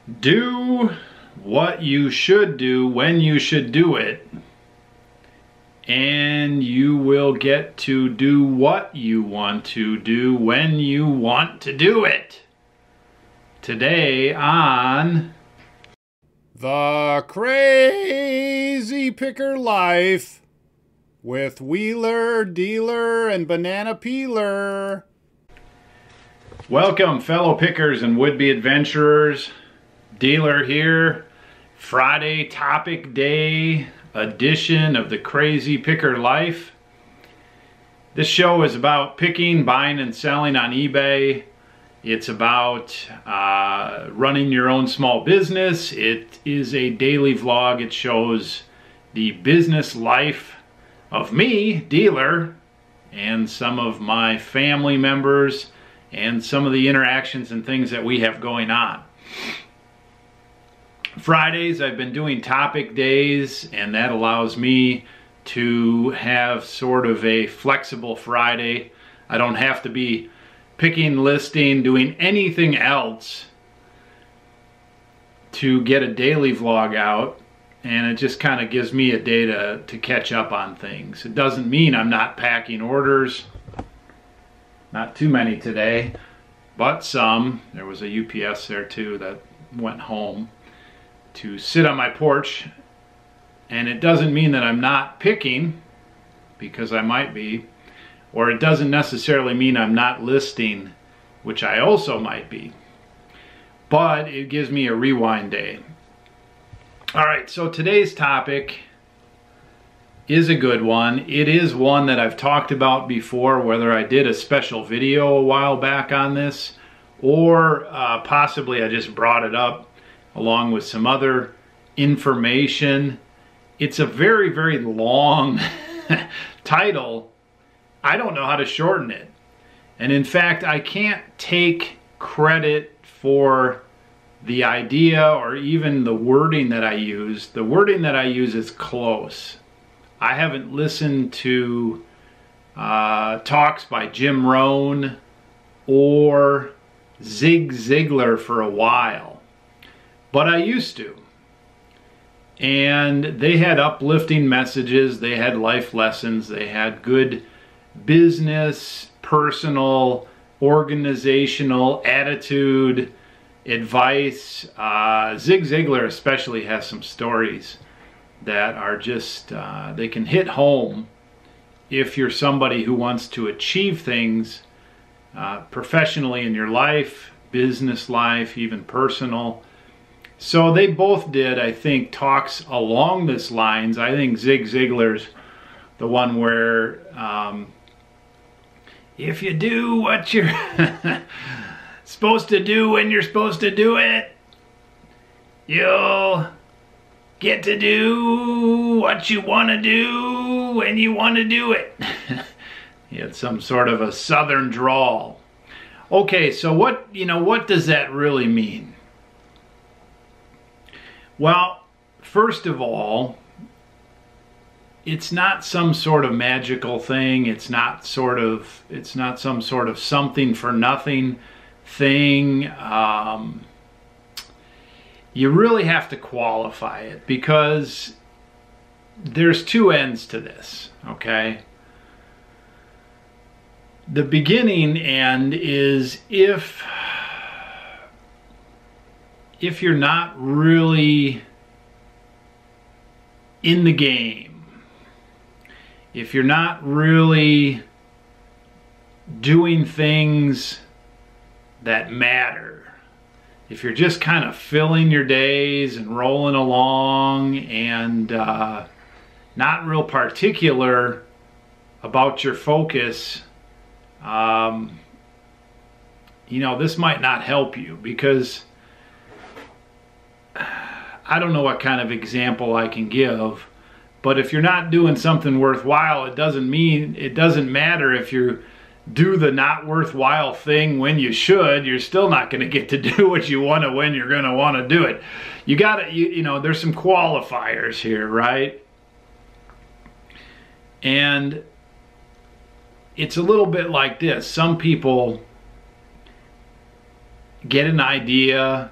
Do what you should do when you should do it, and you will get to do what you want to do when you want to do it. Today on The Crazy Picker Life with Wheeler, Dealer, and Banana Peeler. Welcome, fellow pickers and would-be adventurers. Dealer here. Friday topic day edition of the Crazy Picker Life. This show is about picking, buying, and selling on eBay. It's about running your own small business. It is a daily vlog. It shows the business life of me, Dealer, and some of my family members, and some of the interactions and things that we have going on. Fridays I've been doing topic days, and that allows me to have sort of a flexible Friday. I don't have to be picking, listing, doing anything else to get a daily vlog out, and it just kind of gives me a day to catch up on things. It doesn't mean I'm not packing orders. Not too many today, but some. There was a UPS there too that went home to sit on my porch, and it doesn't mean that I'm not picking, because I might be, or it doesn't necessarily mean I'm not listing, which I also might be, but it gives me a rewind day. All right, so today's topic is a good one. It is one that I've talked about before, whether I did a special video a while back on this, or possibly I just brought it up along with some other information. It's a very, very long title. I don't know how to shorten it. And in fact, I can't take credit for the idea or even the wording that I use. The wording that I use is close. I haven't listened to talks by Jim Rohn or Zig Ziglar for a while. But I used to. And they had uplifting messages, they had life lessons, they had good business, personal, organizational, attitude, advice. Zig Ziglar especially has some stories that are just, they can hit home if you're somebody who wants to achieve things professionally in your life, business life, even personal. So they both did, I think, talks along this lines. I think Zig Ziglar's the one where if you do what you're supposed to do when you're supposed to do it, you'll get to do what you want to do when you want to do it. He had some sort of a southern drawl. Okay, so what does that really mean? Well, first of all, it's not some sort of magical thing. It's not some sort of something for nothing thing. You really have to qualify it, because there's two ends to this, okay? The beginning end is if you're not really in the game, if you're not really doing things that matter, if you're just kind of filling your days and rolling along and not real particular about your focus, this might not help you, because I don't know what kind of example I can give, but if you're not doing something worthwhile, it doesn't matter if you do the not worthwhile thing when you should. You're still not going to get to do what you want to when you're going to want to do it. You got to, there's some qualifiers here, right? And it's a little bit like this. Some people get an idea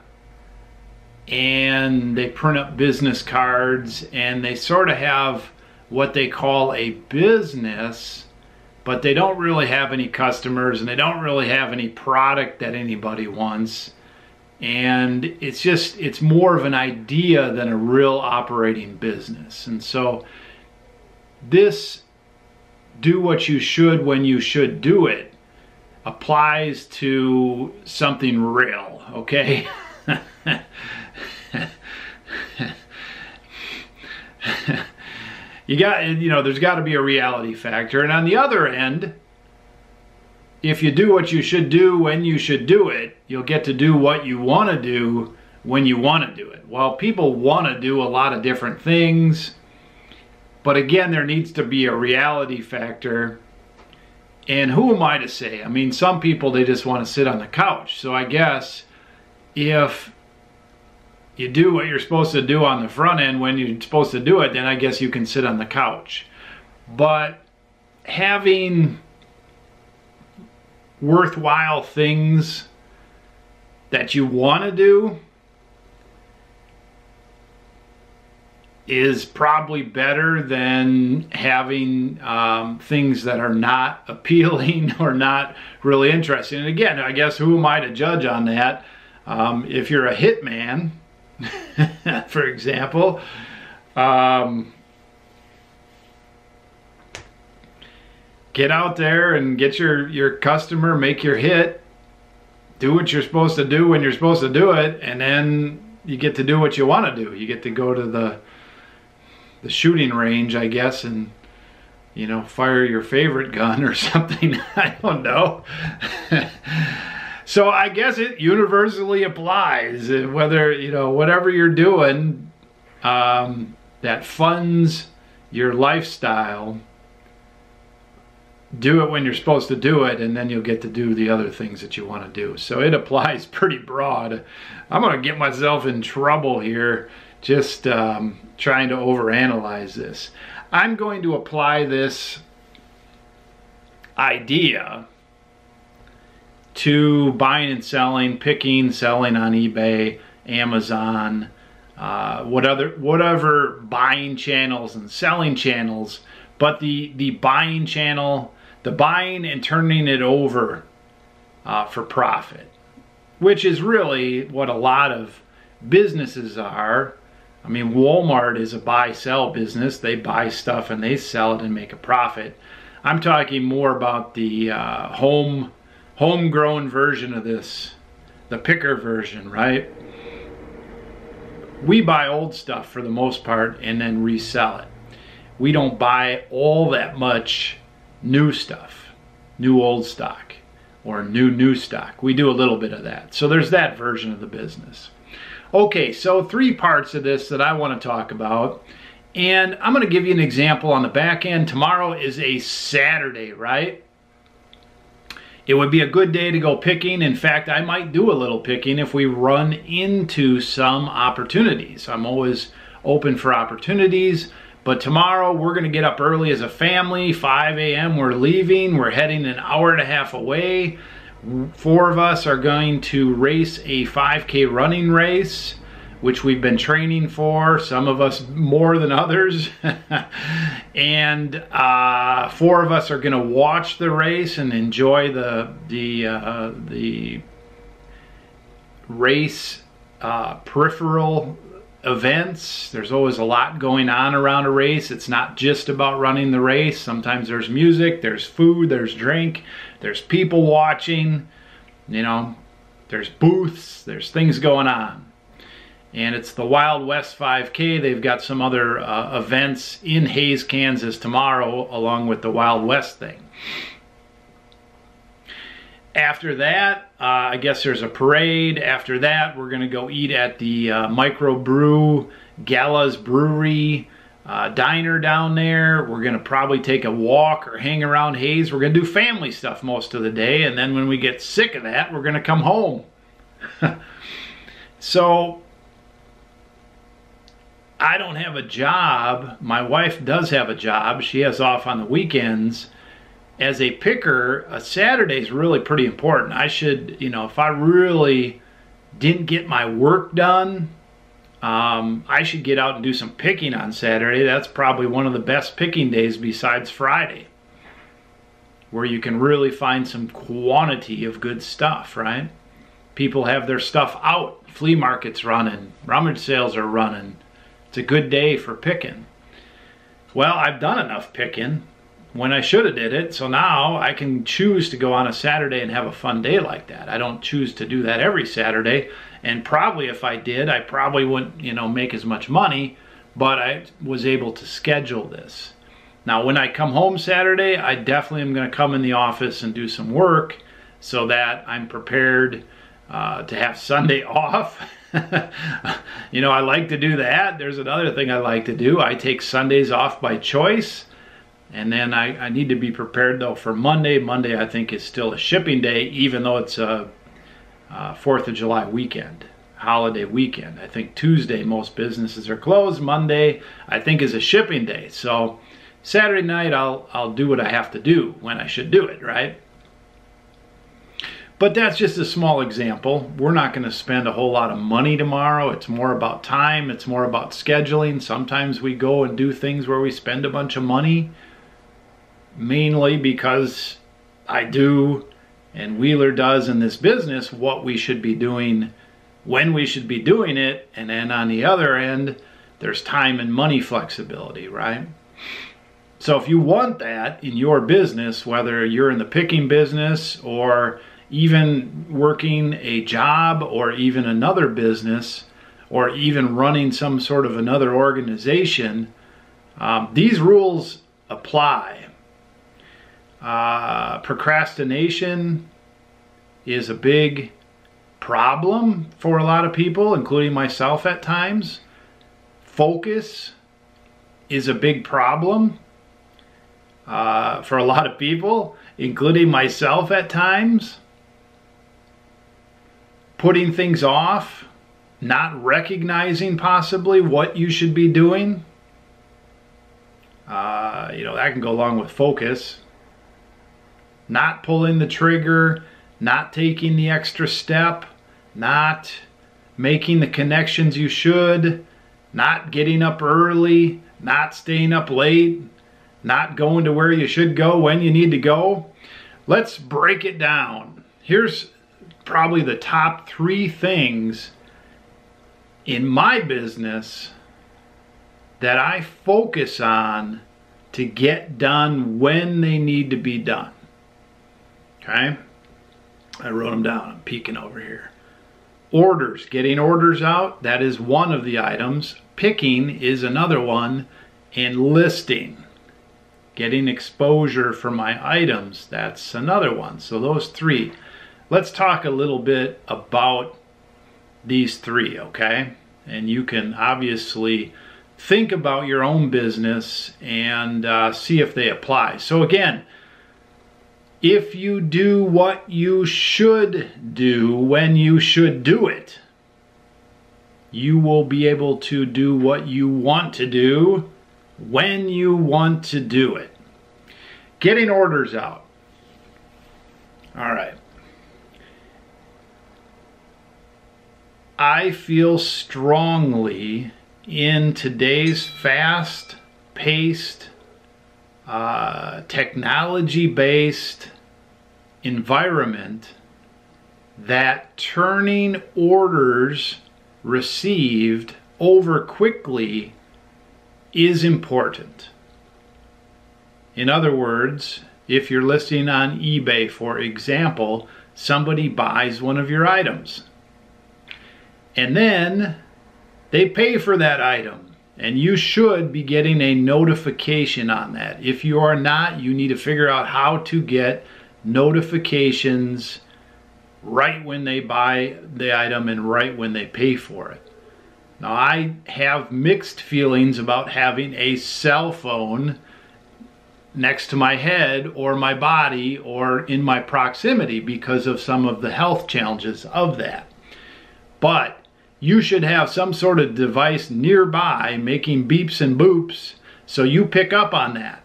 and they print up business cards, and they sort of have what they call a business, but they don't really have any customers, and they don't really have any product that anybody wants. And it's more of an idea than a real operating business. And so this do what you should when you should do it applies to something real, okay? There's got to be a reality factor. And on the other end, if you do what you should do when you should do it, you'll get to do what you want to do when you want to do it. Well, people want to do a lot of different things, but again, there needs to be a reality factor. And who am I to say? I mean, some people, they just want to sit on the couch. So I guess if you do what you're supposed to do on the front end when you're supposed to do it, then I guess you can sit on the couch. But having worthwhile things that you want to do is probably better than having things that are not appealing or not really interesting. And again, I guess who am I to judge on that? If you're a hitman, for example, get out there and get your customer, make your hit, do what you're supposed to do when you're supposed to do it, and then you get to do what you want to do. You get to go to the shooting range, I guess, and fire your favorite gun or something. I don't know. So I guess it universally applies, whether whatever you're doing that funds your lifestyle, do it when you're supposed to do it, and then you'll get to do the other things that you want to do. So it applies pretty broad. I'm going to get myself in trouble here just trying to overanalyze this. I'm going to apply this idea to buying and selling, picking, selling on eBay, Amazon, whatever buying channels and selling channels, but the buying channel, the buying and turning it over for profit, which is really what a lot of businesses are. I mean, Walmart is a buy-sell business. They buy stuff and they sell it and make a profit. I'm talking more about the homegrown version of this, the picker version, right? We buy old stuff for the most part and then resell it. We don't buy all that much new stuff, new old stock, or new stock. We do a little bit of that. So there's that version of the business. Okay, so 3 parts of this that I want to talk about. And I'm going to give you an example on the back end. Tomorrow is a Saturday, right? It would be a good day to go picking. In fact, I might do a little picking if we run into some opportunities. I'm always open for opportunities. But tomorrow we're going to get up early as a family. 5 a.m. we're leaving. We're heading an hour and a half away. 4 of us are going to race a 5K running race, which we've been training for, some of us more than others. And 4 of us are going to watch the race and enjoy the race peripheral events. There's always a lot going on around a race. It's not just about running the race. Sometimes there's music, there's food, there's drink, there's people watching, there's booths, there's things going on. And it's the Wild West 5K. They've got some other events in Hays, Kansas tomorrow, along with the Wild West thing. After that, I guess there's a parade. After that, we're going to go eat at the Microbrew Gala's Brewery diner down there. We're going to probably take a walk or hang around Hays. We're going to do family stuff most of the day. And then when we get sick of that, we're going to come home. So I don't have a job. My wife does have a job. She has off on the weekends. As a picker, a Saturday is really pretty important. I should, if I really didn't get my work done I should get out and do some picking on Saturday. That's probably one of the best picking days besides Friday, where you can really find some quantity of good stuff, right? People have their stuff out. Flea markets running. Rummage sales are running. It's a good day for picking. Well, I've done enough picking when I should have did it, so now I can choose to go on a Saturday and have a fun day like that. I don't choose to do that every Saturday, and probably if I did, I probably wouldn't, make as much money, but I was able to schedule this. Now, when I come home Saturday, I definitely am going to come in the office and do some work so that I'm prepared to have Sunday off. I like to do that. There's another thing I like to do. I take Sundays off by choice. And then I need to be prepared, though, for Monday. Monday, I think, is still a shipping day, even though it's a 4th of July weekend, holiday weekend. I think Tuesday, most businesses are closed. Monday, I think, is a shipping day. So Saturday night, I'll do what I have to do when I should do it, right? But that's just a small example. We're not going to spend a whole lot of money tomorrow. It's more about time. It's more about scheduling. Sometimes we go and do things where we spend a bunch of money, mainly because I do and Wheeler does in this business what we should be doing when we should be doing it. And then on the other end, there's time and money flexibility, right? So if you want that in your business, whether you're in the picking business or even working a job or even another business or even running some sort of another organization, these rules apply. Procrastination is a big problem for a lot of people, including myself at times. Focus is a big problem for a lot of people, including myself at times. Putting things off, not recognizing possibly what you should be doing. That can go along with focus. Not pulling the trigger, not taking the extra step, not making the connections you should, not getting up early, not staying up late, not going to where you should go when you need to go. Let's break it down. Here's probably the top 3 things in my business that I focus on to get done when they need to be done. Okay? I wrote them down. I'm peeking over here. Orders. Getting orders out, that is one of the items. Picking is another one. And listing. Getting exposure for my items, that's another one. So those 3. Let's talk a little bit about these 3, okay? And you can obviously think about your own business and see if they apply. So again, if you do what you should do when you should do it, you will be able to do what you want to do when you want to do it. Getting orders out. All right. I feel strongly in today's fast-paced, technology-based environment that turning orders received over quickly is important. In other words, if you're listing on eBay, for example, somebody buys one of your items and then they pay for that item, and you should be getting a notification on that. If you are not, you need to figure out how to get notifications right when they buy the item and right when they pay for it. Now, I have mixed feelings about having a cell phone next to my head or my body or in my proximity because of some of the health challenges of that. But you should have some sort of device nearby making beeps and boops so you pick up on that.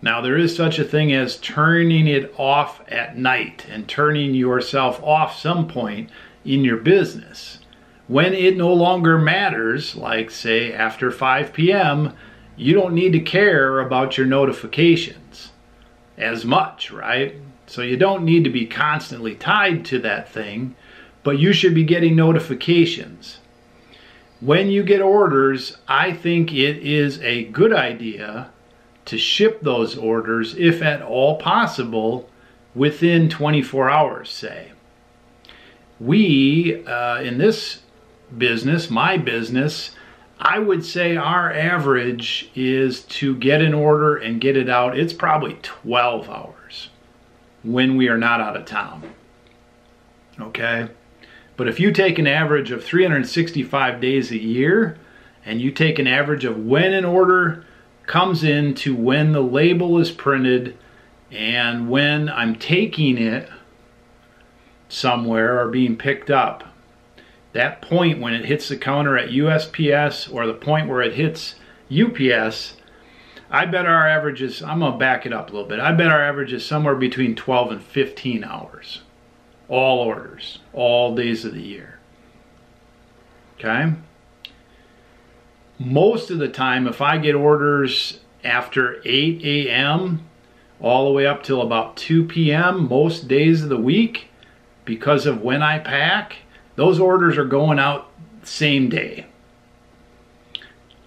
Now, there is such a thing as turning it off at night and turning yourself off some point in your business. When it no longer matters, like say after 5 p.m., you don't need to care about your notifications as much, right? So you don't need to be constantly tied to that thing, but you should be getting notifications. When you get orders, I think it is a good idea to ship those orders, if at all possible, within 24 hours, say. We, in this business, my business, I would say our average is to get an order and get it out. It's probably 12 hours when we are not out of town. Okay? But if you take an average of 365 days a year, and you take an average of when an order comes in to when the label is printed and when I'm taking it somewhere or being picked up, that point when it hits the counter at USPS or the point where it hits UPS, I bet our average is, I'm going to back it up a little bit, I bet our average is somewhere between 12 and 15 hours. All orders, all days of the year. Okay? Most of the time, if I get orders after 8 a.m. all the way up till about 2 p.m. most days of the week, because of when I pack, those orders are going out same day.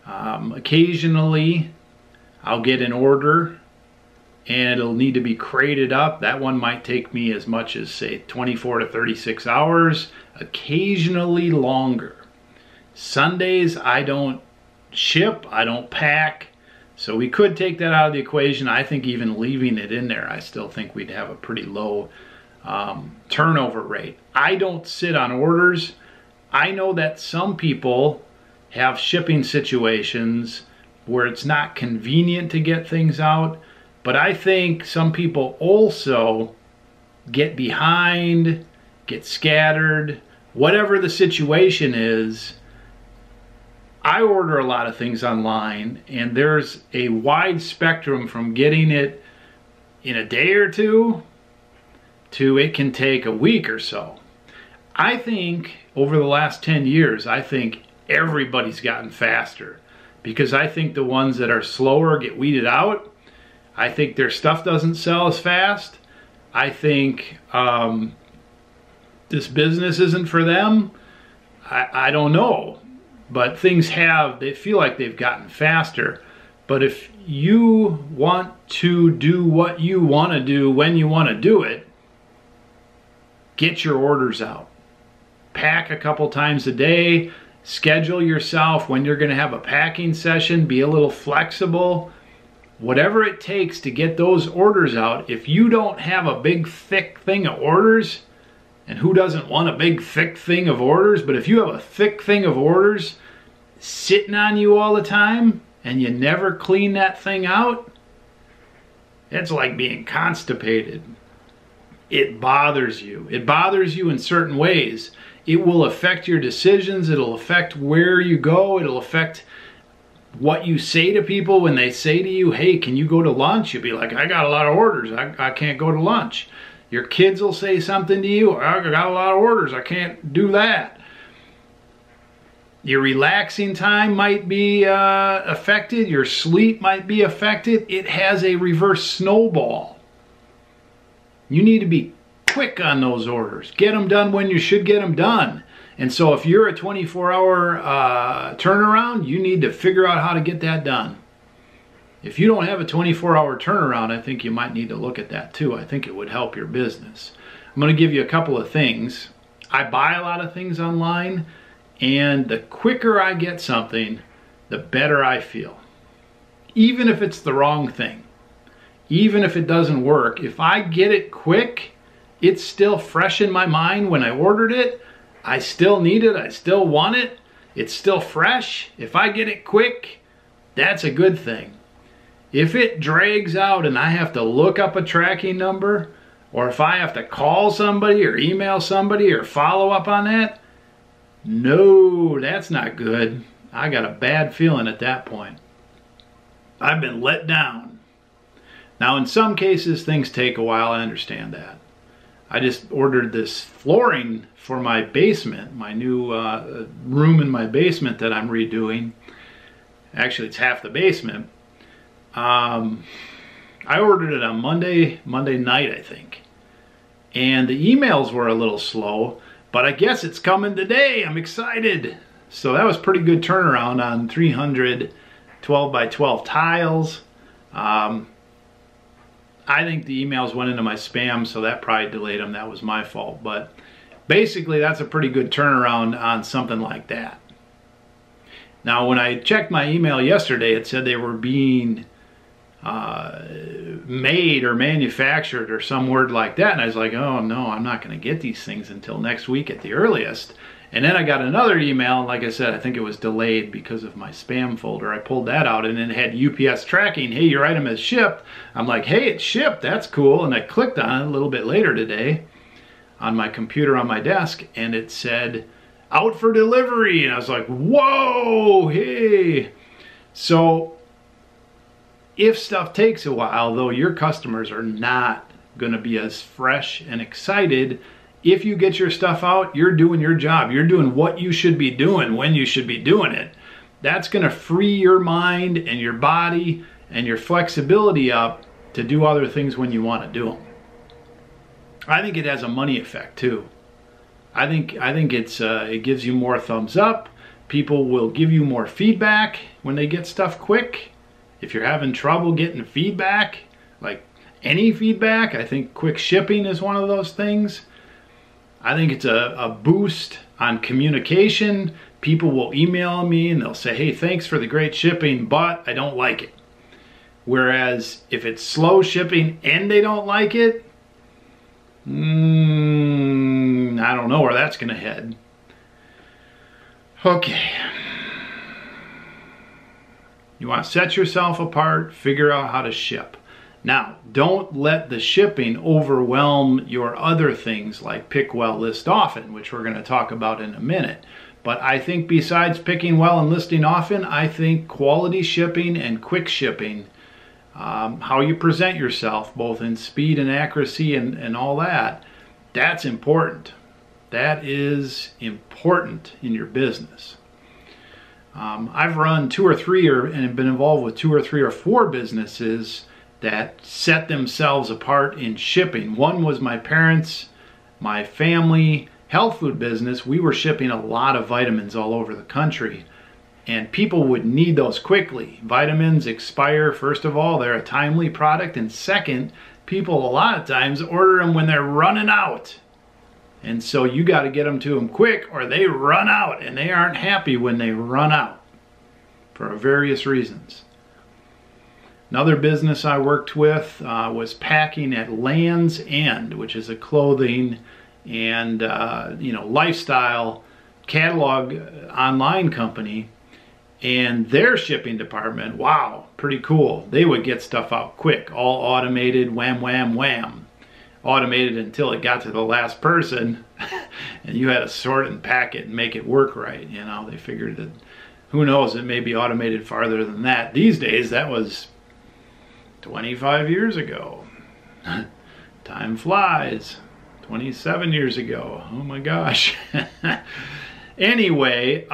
Occasionally, I'll get an order and it'll need to be crated up. That one might take me as much as, say, 24 to 36 hours, occasionally longer. Sundays, I don't ship, I don't pack, so we could take that out of the equation. I think even leaving it in there, I still think we'd have a pretty low turnover rate. I don't sit on orders. I know that some people have shipping situations where it's not convenient to get things out, but I think some people also get behind, get scattered, whatever the situation is. I order a lot of things online, and there's a wide spectrum from getting it in a day or two to it can take a week or so. I think over the last 10 years, I think everybody's gotten faster, because I think the ones that are slower get weeded out. I think their stuff doesn't sell as fast. I think this business isn't for them. I don't know. But things they feel like they've gotten faster. But if you want to do what you want to do when you want to do it, get your orders out. Pack a couple times a day. Schedule yourself when you're going to have a packing session. Be a little flexible. Whatever it takes to get those orders out. If you don't have a big thick thing of orders, and who doesn't want a big thick thing of orders, but if you have a thick thing of orders sitting on you all the time and you never clean that thing out, it's like being constipated. It bothers you. It bothers you in certain ways. It will affect your decisions. It'll affect where you go. It'll affect what you say to people when they say to you, hey, can you go to lunch? You'll be like, I got a lot of orders. I can't go to lunch. Your kids will say something to you, I got a lot of orders. I can't do that. Your relaxing time might be affected. Your sleep might be affected. It has a reverse snowball. You need to be quick on those orders. Get them done when you should get them done. And so if you're a 24-hour turnaround, you need to figure out how to get that done. If you don't have a 24-hour turnaround, I think you might need to look at that too. I think it would help your business. I'm going to give you a couple of things. I buy a lot of things online, and the quicker I get something, the better I feel. Even if it's the wrong thing. Even if it doesn't work, if I get it quick, it's still fresh in my mind when I ordered it. I still need it. I still want it. It's still fresh. If I get it quick, that's a good thing. If it drags out and I have to look up a tracking number, or if I have to call somebody or email somebody or follow up on that, no, that's not good. I got a bad feeling at that point. I've been let down. Now, in some cases, things take a while. I understand that. I just ordered this flooring for my basement, my new room in my basement that I'm redoing. Actually, it's half the basement. I ordered it on Monday night, I think. And the emails were a little slow, but I guess it's coming today. I'm excited. So that was pretty good turnaround on 300 12 by 12 tiles. I think the emails went into my spam, so that probably delayed them. That was my fault. But basically, that's a pretty good turnaround on something like that. Now, when I checked my email yesterday, it said they were being made or manufactured or some word like that. And I was like, oh no, I'm not going to get these things until next week at the earliest. And then I got another email, and like I said, I think it was delayed because of my spam folder. I pulled that out, and it had UPS tracking. Hey, your item is shipped. I'm like, hey, it's shipped. That's cool. And I clicked on it a little bit later today on my computer on my desk, and it said, out for delivery. And I was like, whoa, hey. So if stuff takes a while, though, your customers are not going to be as fresh and excited. If you get your stuff out, you're doing your job. You're doing what you should be doing when you should be doing it. That's going to free your mind and your body and your flexibility up to do other things when you want to do them. I think it has a money effect too. I think it gives you more thumbs up. People will give you more feedback when they get stuff quick. If you're having trouble getting feedback, like any feedback, I think quick shipping is one of those things. I think it's a boost on communication. People will email me and they'll say, hey, thanks for the great shipping, but I don't like it. Whereas if it's slow shipping and they don't like it, I don't know where that's going to head. Okay. You want to set yourself apart, figure out how to ship. Now, don't let the shipping overwhelm your other things like pick well, list often, which we're going to talk about in a minute. But I think besides picking well and listing often, I think quality shipping and quick shipping, how you present yourself, both in speed and accuracy and all that, that's important. That is important in your business. I've run 2 or 3 and been involved with 2 or 3 or 4 businesses that set themselves apart in shipping. One was my parents, my family health food business. We were shipping a lot of vitamins all over the country, and people would need those quickly. Vitamins expire, first of all, they're a timely product, and second, people a lot of times order them when they're running out. And so you got to get them to them quick or they run out, and they aren't happy when they run out for various reasons. Another business I worked with was packing at Land's End, which is a clothing and lifestyle catalog online company. And their shipping department, wow, pretty cool. They would get stuff out quick, all automated, wham, wham, wham. Automated until it got to the last person, and you had to sort and pack it and make it work right. You know, they figured that, who knows, it may be automated farther than that. These days, that was 25 years ago. Time flies. 27 years ago. Oh my gosh. Anyway,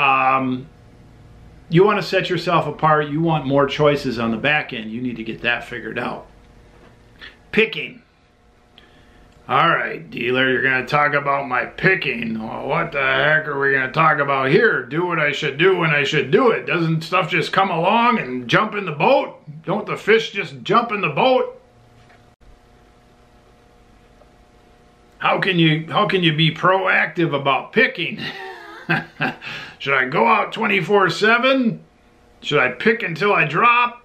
you want to set yourself apart. You want more choices on the back end. You need to get that figured out. Picking. All right, dealer, you're going to talk about my picking. Well, what the heck are we going to talk about here? Do what I should do when I should do it. Doesn't stuff just come along and jump in the boat? Don't the fish just jump in the boat? How can you be proactive about picking? Should I go out 24/7? Should I pick until I drop?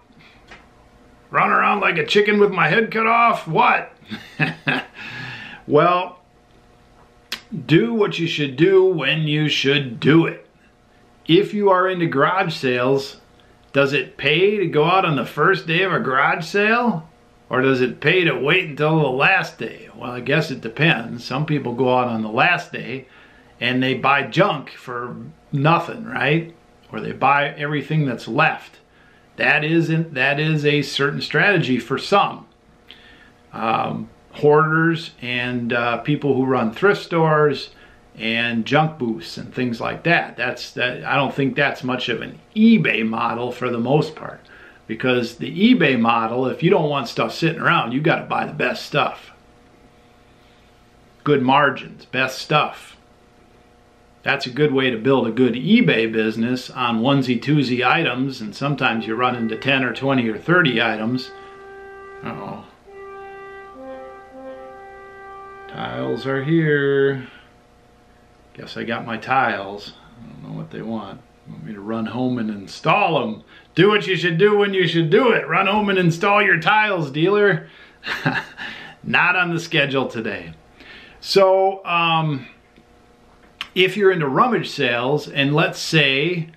Run around like a chicken with my head cut off? What? Well, do what you should do when you should do it. If you are into garage sales, does it pay to go out on the first day of a garage sale? Or does it pay to wait until the last day? Well, I guess it depends. Some people go out on the last day and they buy junk for nothing, right? Or they buy everything that's left. That is a certain strategy for some. hoarders and people who run thrift stores and junk booths and things like that. I don't think that's much of an eBay model for the most part, because the eBay model, if you don't want stuff sitting around, you got to buy the best stuff. Good margins, best stuff. That's a good way to build a good eBay business on onesie-twosie items, and sometimes you run into 10 or 20 or 30 items. Uh-oh. Tiles are here. Guess I got my tiles. I don't know what they want. Want me to run home and install them. Do what you should do when you should do it. Run home and install your tiles, dealer. Not on the schedule today. So, if you're into rummage sales, and let's say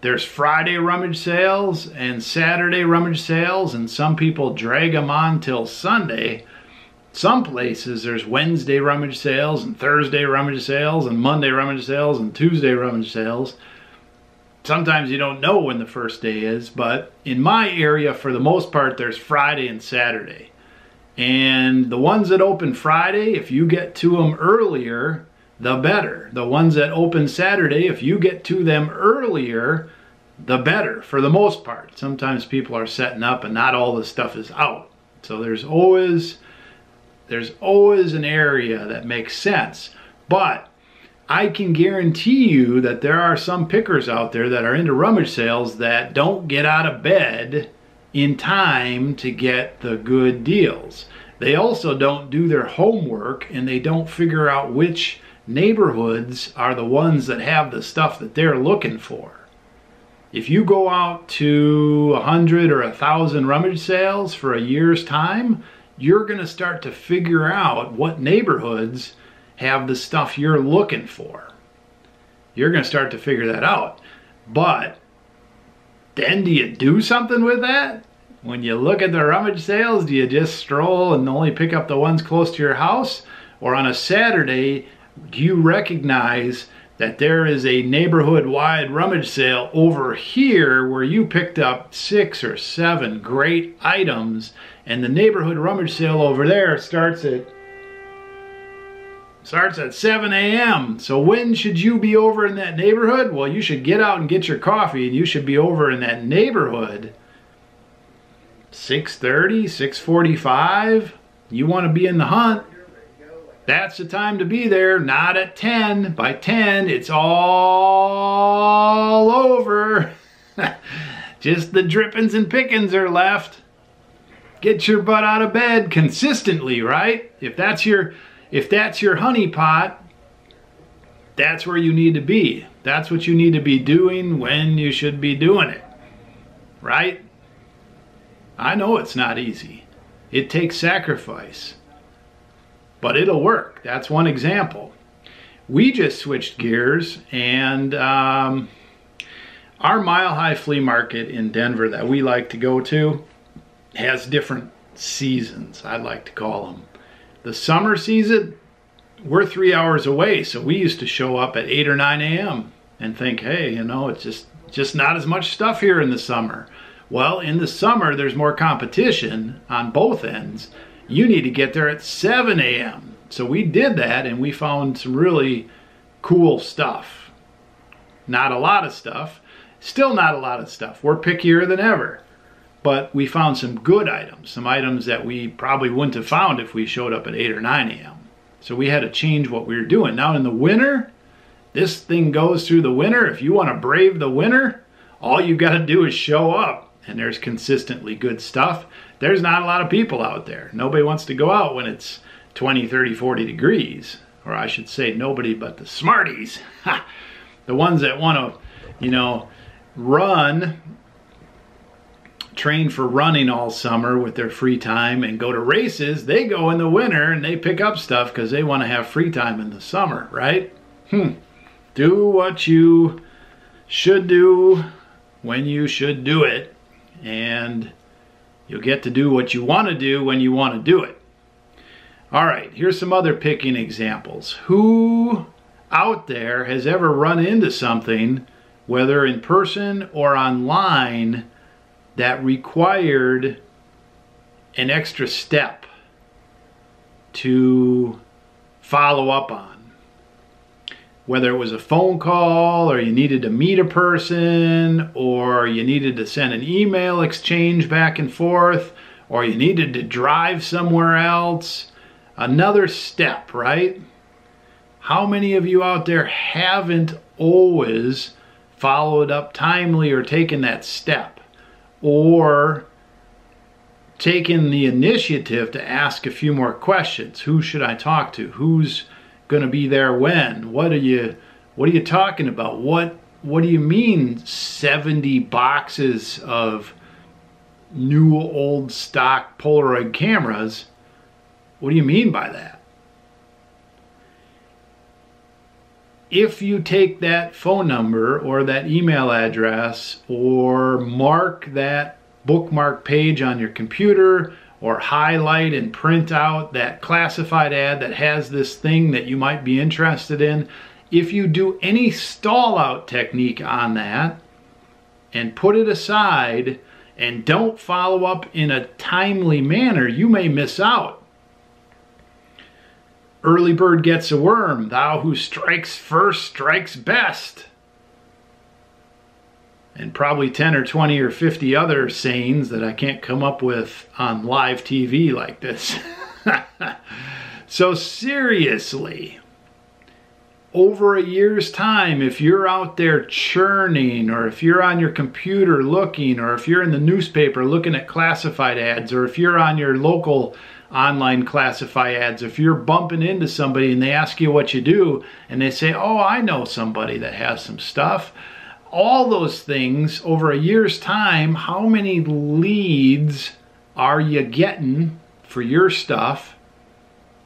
there's Friday rummage sales and Saturday rummage sales, and some people drag them on till Sunday. Some places there's Wednesday rummage sales and Thursday rummage sales and Monday rummage sales and Tuesday rummage sales. Sometimes you don't know when the first day is, but in my area, for the most part, there's Friday and Saturday. And the ones that open Friday, if you get to them earlier, the better. The ones that open Saturday, if you get to them earlier, the better, for the most part. Sometimes people are setting up and not all the stuff is out. So there's always an area that makes sense. But I can guarantee you that there are some pickers out there that are into rummage sales that don't get out of bed in time to get the good deals. They also don't do their homework, and they don't figure out which neighborhoods are the ones that have the stuff that they're looking for. If you go out to 100 or 1,000 rummage sales for a year's time, you're going to start to figure out what neighborhoods have the stuff you're looking for. You're going to start to figure that out. But then do you do something with that? When you look at the rummage sales, do you just stroll and only pick up the ones close to your house? Or on a Saturday, do you recognize that there is a neighborhood-wide rummage sale over here where you picked up 6 or 7 great items, and the neighborhood rummage sale over there starts at 7 a.m. So when should you be over in that neighborhood? Well, you should get out and get your coffee, and you should be over in that neighborhood 6:30, 6:45. You want to be in the hunt. That's the time to be there, not at 10. By 10, it's all over. Just the drippings and pickings are left. Get your butt out of bed consistently, right? If that's your honey pot, that's where you need to be. That's what you need to be doing when you should be doing it, right? I know it's not easy. It takes sacrifice. But it'll work. That's one example. We just switched gears, and our Mile High Flea Market in Denver that we like to go to has different seasons, I like to call them. The summer season, we're 3 hours away, so we used to show up at 8 or 9 a.m. and think, hey, you know, it's just not as much stuff here in the summer. Well, in the summer, there's more competition on both ends. You need to get there at 7 a.m. So we did that, and we found some really cool stuff. Not a lot of stuff. Still not a lot of stuff. We're pickier than ever. But we found some good items. Some items that we probably wouldn't have found if we showed up at 8 or 9 a.m. So we had to change what we were doing. Now in the winter, this thing goes through the winter. If you want to brave the winter, all you got to do is show up. And there's consistently good stuff. There's not a lot of people out there. Nobody wants to go out when it's 20, 30, 40 degrees. Or I should say nobody but the smarties. The ones that want to, you know, train for running all summer with their free time and go to races, they go in the winter and they pick up stuff because they want to have free time in the summer, right? Do what you should do when you should do it. And you'll get to do what you want to do when you want to do it. All right, here's some other picking examples. Who out there has ever run into something, whether in person or online, that required an extra step? to follow up on. Whether it was a phone call, or you needed to meet a person, or you needed to send an email exchange back and forth, or you needed to drive somewhere else. Another step, right? How many of you out there haven't always followed up timely or taken that step, or taken the initiative to ask a few more questions? Who should I talk to? Who's going to be there when? What are you talking about? What do you mean 70 boxes of new old stock Polaroid cameras? What do you mean by that? If you take that phone number or that email address, or mark that bookmark page on your computer, or highlight and print out that classified ad that has this thing that you might be interested in, if you do any stall out technique on that and put it aside and don't follow up in a timely manner, you may miss out. Early bird gets a worm. Thou who strikes first strikes best. And probably 10 or 20 or 50 other sayings that I can't come up with on live TV like this. So seriously, over a year's time, if you're out there churning, or if you're on your computer looking, or if you're in the newspaper looking at classified ads, or if you're on your local online classified ads, if you're bumping into somebody and they ask you what you do, and they say, oh, I know somebody that has some stuff. All those things, over a year's time, how many leads are you getting for your stuff?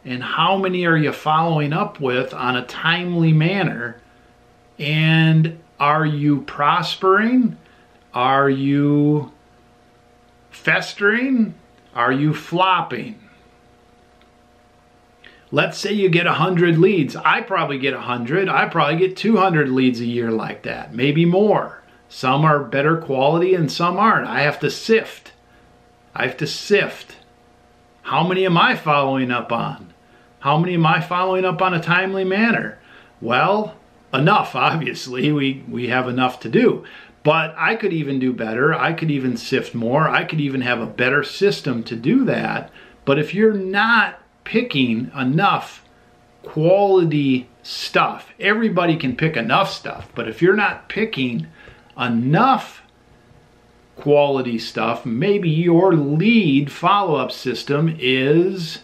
And how many are you following up with on a timely manner? And are you prospering? Are you festering? Are you flopping? Let's say you get 100 leads. I probably get 100. I probably get 200 leads a year like that, maybe more. Some are better quality and some aren't. I have to sift. How many am I following up on? How many am I following up on a timely manner? Well, enough, obviously. We have enough to do. But I could even do better. I could even sift more. I could even have a better system to do that. But if you're not picking enough quality stuff, everybody can pick enough stuff, but if you're not picking enough quality stuff, maybe your lead follow-up system is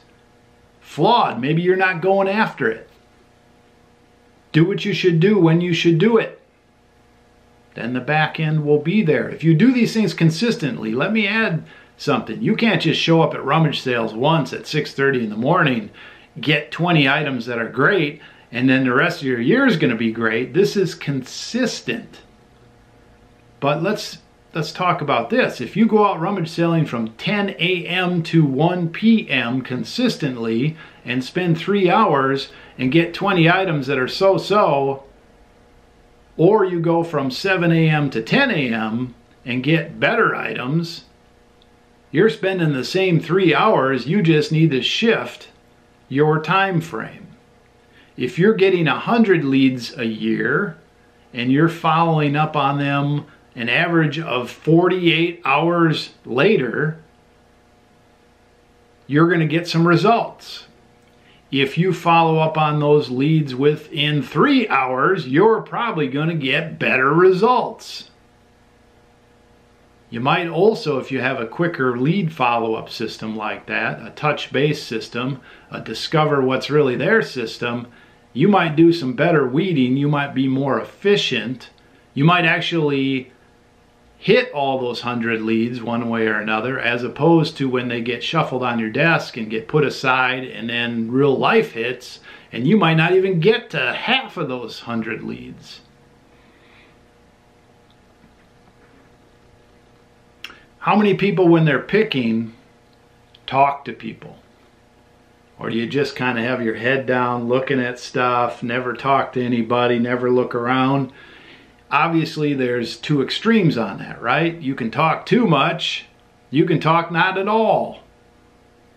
flawed. Maybe you're not going after it. Do what you should do when you should do it. Then the back end will be there. If you do these things consistently, let me add something. You can't just show up at rummage sales once at 6:30 in the morning, get 20 items that are great, and then the rest of your year is going to be great. This is consistent. But let's talk about this. If you go out rummage selling from 10 a.m. to 1 p.m. consistently and spend 3 hours and get 20 items that are so-so, or you go from 7 a.m. to 10 a.m. and get better items, you're spending the same 3 hours. You just need to shift your time frame. If you're getting 100 leads a year and you're following up on them an average of 48 hours later, you're going to get some results. If you follow up on those leads within 3 hours, you're probably going to get better results. You might also, if you have a quicker lead follow-up system like that, a touch-based system, a discover what's really there system, you might do some better weeding. You might be more efficient. You might actually hit all those 100 leads one way or another, as opposed to when they get shuffled on your desk and get put aside and then real life hits, and you might not even get to half of those 100 leads. How many people, when they're picking, talk to people? Or do you just kind of have your head down looking at stuff, never talk to anybody, never look around? Obviously, there's two extremes on that, right? You can talk too much, you can talk not at all.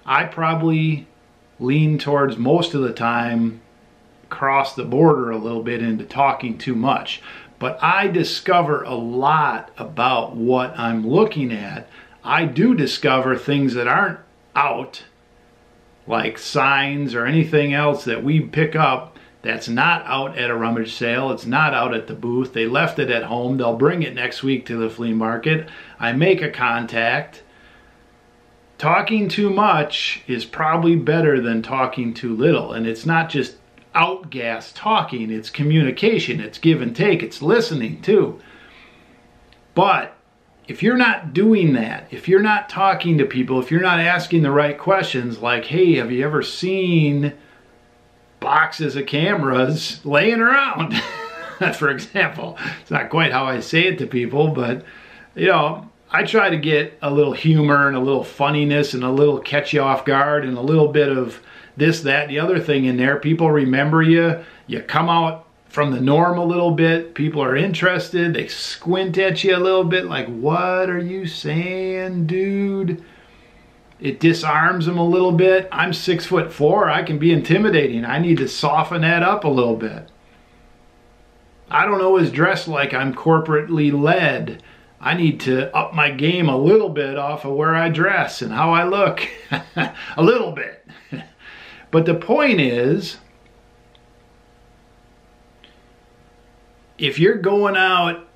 I probably lean towards, most of the time, cross the border a little bit into talking too much. But I discover a lot about what I'm looking at. I do discover things that aren't out, like signs or anything else that we pick up that's not out at a rummage sale. It's not out at the booth. They left it at home. They'll bring it next week to the flea market. I make a contact. Talking too much is probably better than talking too little. And it's not just outgas talking, it's communication, it's give and take, it's listening too. But if you're not doing that, if you're not talking to people, if you're not asking the right questions, like, hey, have you ever seen boxes of cameras laying around? For example, it's not quite how I say it to people, but you know, I try to get a little humor and a little funniness and a little catch you off guard and a little bit of this, that, the other thing in there. People remember you. You come out from the norm a little bit. People are interested. They squint at you a little bit like, what are you saying, dude? It disarms them a little bit. I'm 6'4". I can be intimidating. I need to soften that up a little bit. I don't always dress like I'm corporately led. I need to up my game a little bit off of where I dress and how I look. A little bit. But the point is, if you're going out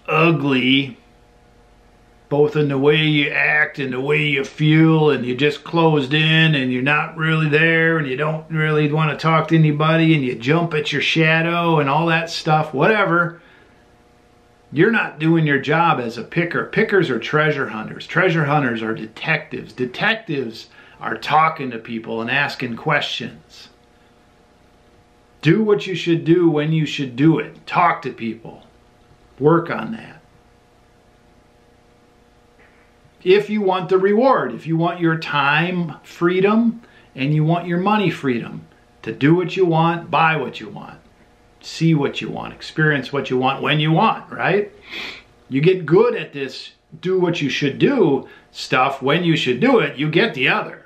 ugly, both in the way you act and the way you feel, and you're just closed in and you're not really there and you don't really want to talk to anybody and you jump at your shadow and all that stuff, whatever, you're not doing your job as a picker. Pickers are treasure hunters. Treasure hunters are detectives. Detectives are talking to people and asking questions. Do what you should do when you should do it. Talk to people. Work on that. If you want the reward, if you want your time freedom and you want your money freedom to do what you want, buy what you want, see what you want, experience what you want when you want, right? You get good at this do what you should do stuff when you should do it, you get the other.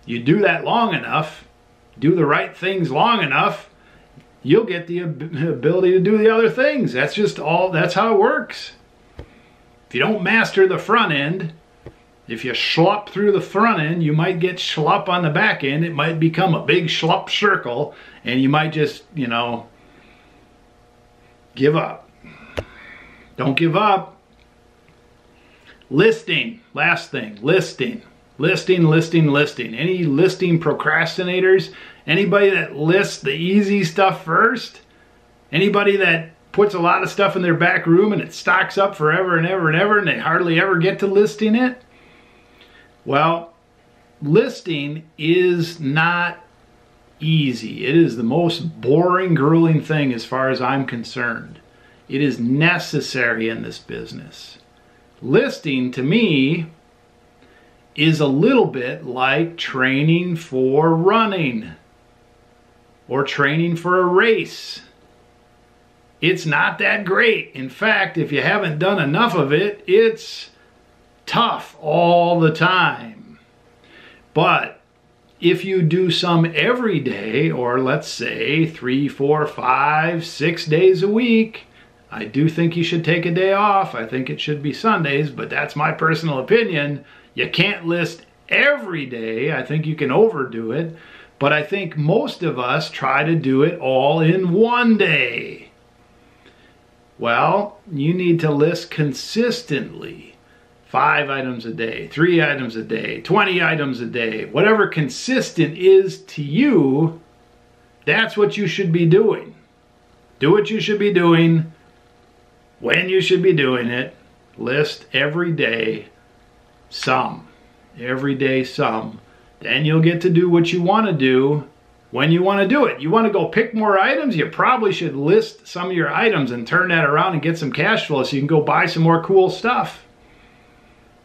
You do that long enough, do the right things long enough, you'll get the ability to do the other things. That's just all, that's how it works. If you don't master the front end, if you schlup through the front end, you might get schlup on the back end. It might become a big schlup circle, and you might just, you know, give up. Don't give up. Listing, last thing, listing. Listing. Any listing procrastinators? Anybody that lists the easy stuff first? Anybody that puts a lot of stuff in their back room and it stocks up forever and ever and ever and they hardly ever get to listing it? Well, listing is not easy. It is the most boring, grueling thing as far as I'm concerned. It is necessary in this business. Listing, to me, is a little bit like training for running or training for a race. It's not that great. In fact, if you haven't done enough of it, it's tough all the time. But if you do some every day, or let's say 3, 4, 5, 6 days a week, I do think you should take a day off. I think it should be Sundays, but that's my personal opinion. You can't list every day. I think you can overdo it, but I think most of us try to do it all in one day. Well, you need to list consistently. 5 items a day, 3 items a day, 20 items a day. Whatever consistent is to you, that's what you should be doing. Do what you should be doing, when you should be doing it. List every day some. Every day some. Then you'll get to do what you want to do when you want to do it. You want to go pick more items? You probably should list some of your items and turn that around and get some cash flow so you can go buy some more cool stuff.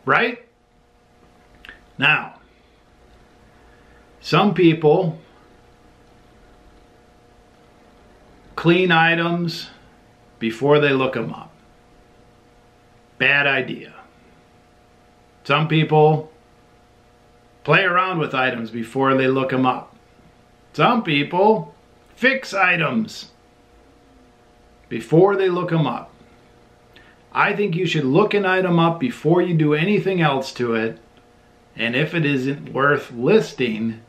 Right? Now, some people clean items before they look them up. Bad idea. Some people play around with items before they look them up. Some people fix items before they look them up. I think you should look an item up before you do anything else to it, and if it isn't worth listing,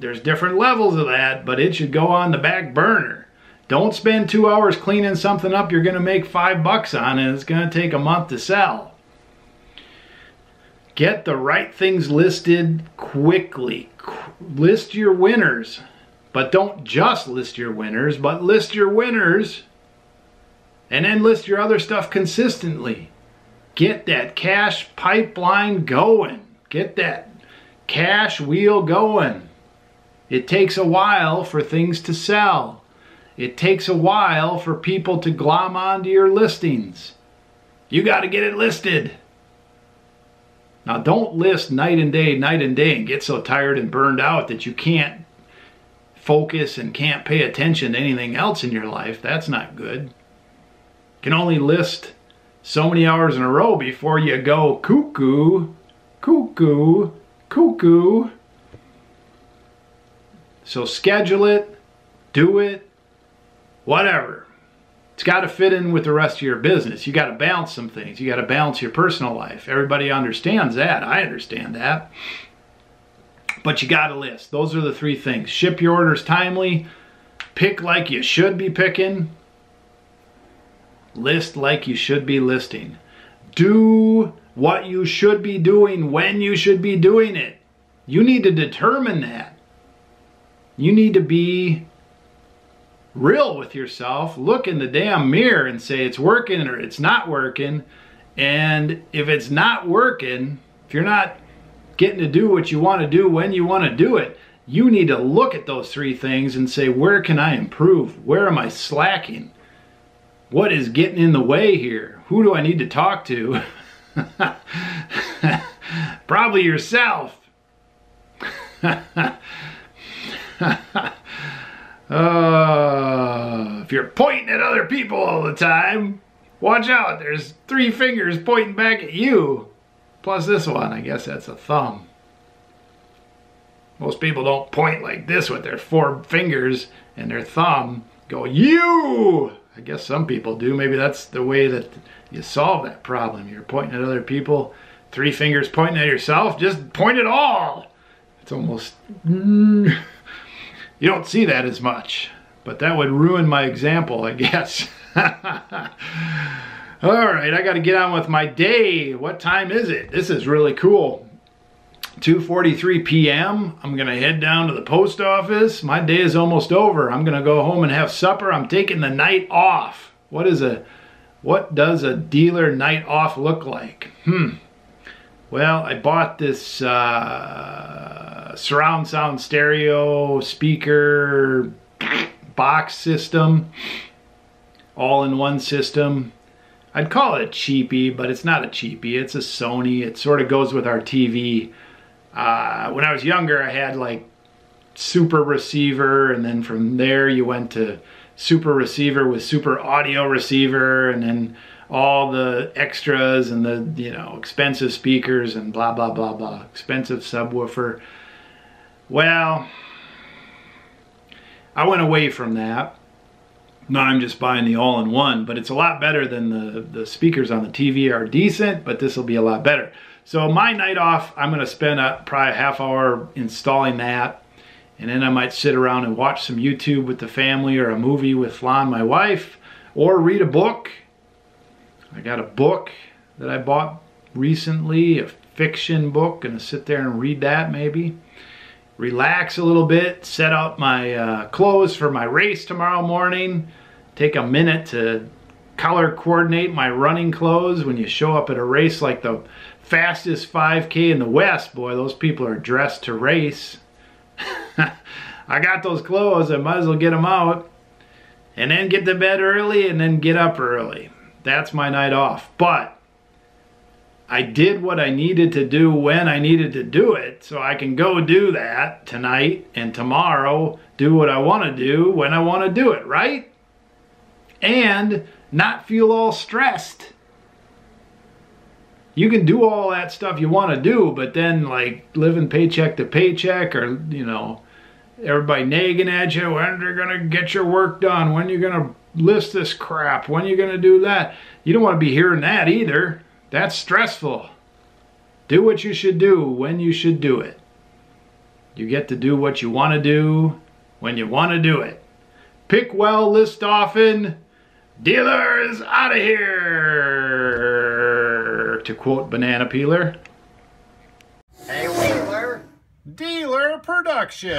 there's different levels of that, but it should go on the back burner. Don't spend 2 hours cleaning something up you're going to make $5 on, and it's going to take a month to sell. Get the right things listed quickly. List your winners, but don't just list your winners, but list your winners and then list your other stuff consistently. Get that cash pipeline going. Get that cash wheel going. It takes a while for things to sell. It takes a while for people to glom onto your listings. You got to get it listed. Now don't list night and day and get so tired and burned out that you can't focus and can't pay attention to anything else in your life. That's not good. You can only list so many hours in a row before you go cuckoo, cuckoo, cuckoo. So schedule it, do it, whatever. It's got to fit in with the rest of your business. You got to balance some things. You got to balance your personal life. Everybody understands that. I understand that. But you got to list. Those are the 3 things. Ship your orders timely. Pick like you should be picking. List like you should be listing. Do what you should be doing when you should be doing it. You need to determine that. You need to be real with yourself. Look in the damn mirror and say it's working or it's not working. And if it's not working, if you're not getting to do what you want to do when you want to do it, you need to look at those 3 things and say, where can I improve? Where am I slacking? What is getting in the way here? Who do I need to talk to? Probably yourself. If you're pointing at other people all the time, watch out. There's 3 fingers pointing back at you. Plus this one, I guess that's a thumb. Most people don't point like this with their 4 fingers and their thumb. Go, you! I guess some people do. Maybe that's the way that you solve that problem. You're pointing at other people, 3 fingers pointing at yourself. Just point it all. It's almost... You don't see that as much, but that would ruin my example, I guess. All right, I got to get on with my day. What time is it? This is really cool. 2:43 p.m. I'm going to head down to the post office. My day is almost over. I'm going to go home and have supper. I'm taking the night off. What does a dealer night off look like? Well, I bought this surround sound stereo speaker box system, all-in-one system. I'd call it a cheapie, but it's not a cheapie. It's a Sony. It sort of goes with our TV. When I was younger, I had like super receiver, and then from there you went to super receiver with super audio receiver, and then all the extras and the, you know, expensive speakers and blah, blah, blah, blah. Expensive subwoofer. Well, I went away from that. Now I'm just buying the all-in-one, but it's a lot better than the speakers on the TV are decent, but this will be a lot better. So my night off, I'm going to spend probably a half hour installing that, and then I might sit around and watch some YouTube with the family or a movie with Flan, my wife, or read a book. I got a book that I bought recently, a fiction book. Gonna sit there and read that maybe. Relax a little bit, set out my clothes for my race tomorrow morning. Take a minute to color coordinate my running clothes. When you show up at a race like the fastest 5K in the West, boy, those people are dressed to race. I got those clothes, I might as well get them out. And then get to bed early and then get up early. That's my night off. But I did what I needed to do when I needed to do it, so I can go do that tonight and tomorrow, do what I want to do when I want to do it, right? And not feel all stressed. You can do all that stuff you want to do, but then like living paycheck to paycheck, or you know, everybody nagging at you, when you're gonna get your work done, when you're gonna list this crap, when you're gonna do that. You don't want to be hearing that either. That's stressful. Do what you should do when you should do it. You get to do what you want to do when you want to do it. Pick well, list often. Dealer is out of here, to quote Banana Peeler. Hey, Wheeler. Dealer Production.